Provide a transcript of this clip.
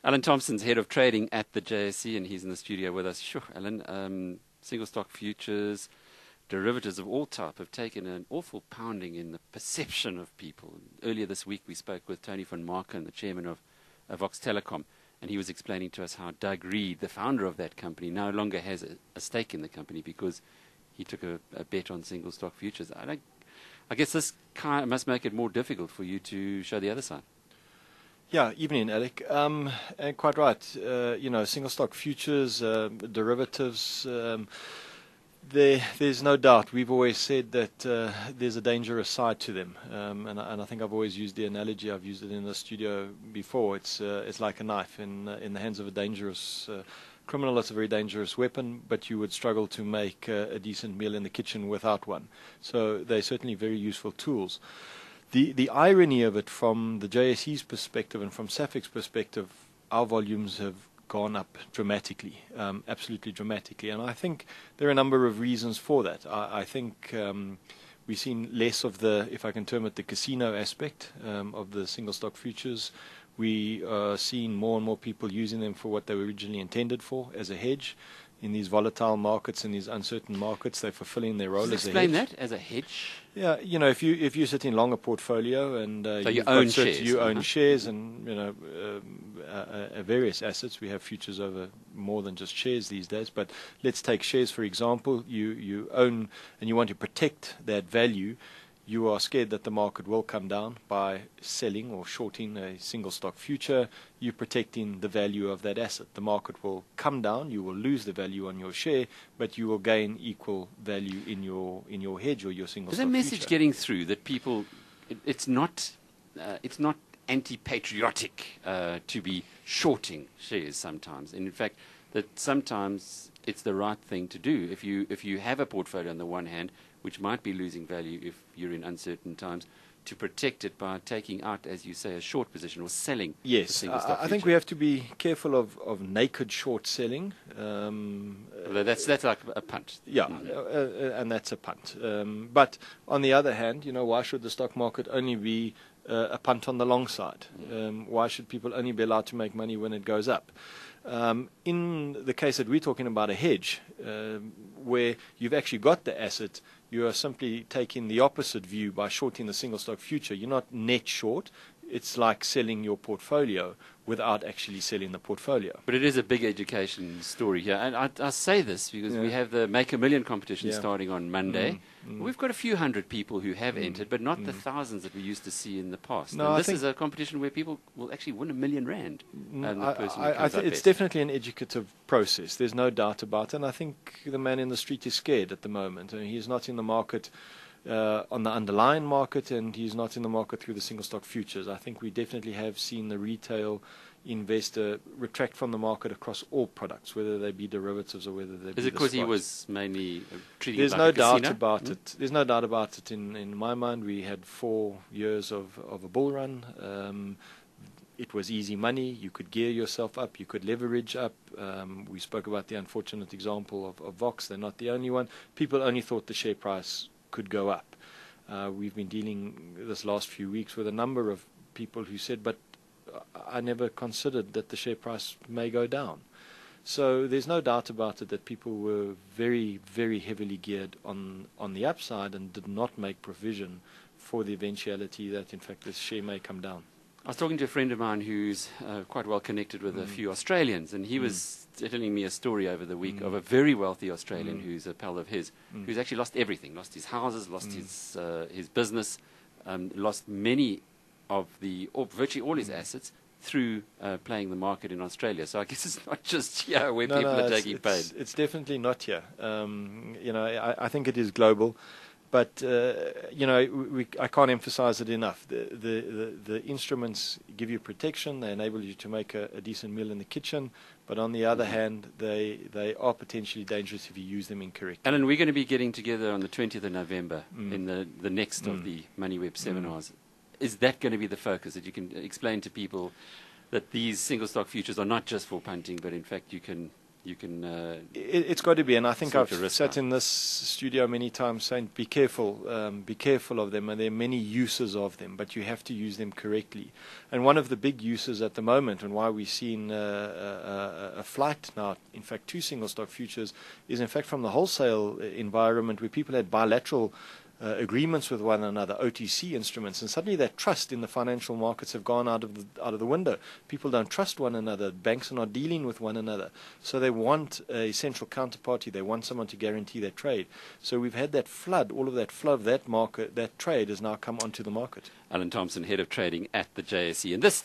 Allan Thomson's head of trading at the JSE, and he's in the studio with us. Sure, Allan, single stock futures, derivatives of all type have taken an awful pounding in the perception of people. Earlier this week we spoke with Tony van Marken, the chairman of Vox Telecom, and he was explaining to us how Doug Reed, the founder of that company, no longer has a stake in the company because he took a bet on single stock futures. I guess this must make it more difficult for you to show the other side. Yeah, evening, Alec. Quite right. Single stock futures, derivatives, there's no doubt. We've always said that there's a dangerous side to them, and I think I've always used the analogy. I've used it in the studio before. It's like a knife in the hands of a dangerous criminal. It's a very dangerous weapon, but you would struggle to make a decent meal in the kitchen without one. So they're certainly very useful tools. The irony of it from the JSE's perspective and from SAFEC's perspective, our volumes have gone up dramatically, absolutely dramatically. And I think there are a number of reasons for that. I think we've seen less of the, if I can term it, the casino aspect of the single stock futures. We are seeing more and more people using them for what they were originally intended for, as a hedge. In these volatile markets, in these uncertain markets, they're fulfilling their role as a hedge. Explain that as a hedge. Yeah, if you sit in long a portfolio and so you own shares, you own shares and various assets. We have futures over more than just shares these days. But let's take shares for example. You own and you want to protect that value. You are scared that the market will come down by selling or shorting a single stock future. You're protecting the value of that asset. The market will come down. You will lose the value on your share, but you will gain equal value in your hedge or your single stock future. Is that message getting through that people? It's not anti-patriotic to be shorting shares sometimes. And in fact, that sometimes it's the right thing to do. If you have a portfolio on the one hand, which might be losing value if you're in uncertain times, to protect it by taking out, as you say, a short position or selling. Yes, I think we have to be careful of naked short selling. That's like a punt. Yeah, and that's a punt. But on the other hand, why should the stock market only be a punt on the long side? Why should people only be allowed to make money when it goes up? In the case that we're talking about a hedge, where you've actually got the asset, you are simply taking the opposite view by shorting the single stock future. You're not net short. It's like selling your portfolio without actually selling the portfolio. But it is a big education story here. And I say this because we have the Make a Million competition starting on Monday. We've got a few hundred people who have entered, but not the thousands that we used to see in the past. No, and this is a competition where people will actually win $1 million. It's definitely an educative process. There's no doubt about it. And I think the man in the street is scared at the moment. I mean, he's not in the market on the underlying market, and he's not in the market through the single stock futures. I think we definitely have seen the retail investor retract from the market across all products, whether they be derivatives or whether they be. Is it because he was mainly treating There's it no like a doubt casino? about it. There's no doubt about it. In my mind, we had 4 years of a bull run. It was easy money. You could gear yourself up. You could leverage up. We spoke about the unfortunate example of Vox. They're not the only one. People only thought the share price could go up. We've been dealing this last few weeks with a number of people who said, but I never considered that the share price may go down. So there's no doubt about it that people were very, very heavily geared on the upside and did not make provision for the eventuality that, in fact, this share may come down. I was talking to a friend of mine who's quite well connected with a few Australians, and he was telling me a story over the week of a very wealthy Australian who's a pal of his, who's actually lost everything, lost his houses, lost his business, lost many of or virtually all his assets through playing the market in Australia. So I guess it's not just here where people are taking pain. It's definitely not here. I think it is global. But I can't emphasize it enough. The instruments give you protection. They enable you to make a decent meal in the kitchen. But on the other hand, they are potentially dangerous if you use them incorrectly. Alan, we're going to be getting together on the 20th of November in the next of the MoneyWeb seminars. Is that going to be the focus, that you can explain to people that these single stock futures are not just for punting, but in fact you can you can. It's got to be, and I think sort your I've risk sat out. in this studio many times saying, be careful of them, and there are many uses of them, but you have to use them correctly. And one of the big uses at the moment, and why we've seen a flight now, in fact, to single stock futures, is in fact from the wholesale environment where people had bilateral agreements with one another, OTC instruments, and suddenly that trust in the financial markets have gone out of the window. People don't trust one another. Banks are not dealing with one another, so they want a central counterparty. They want someone to guarantee their trade. So we've had that flood. All of that flow of that market, that trade, has now come onto the market. Allan Thomson, head of trading at the JSE, and this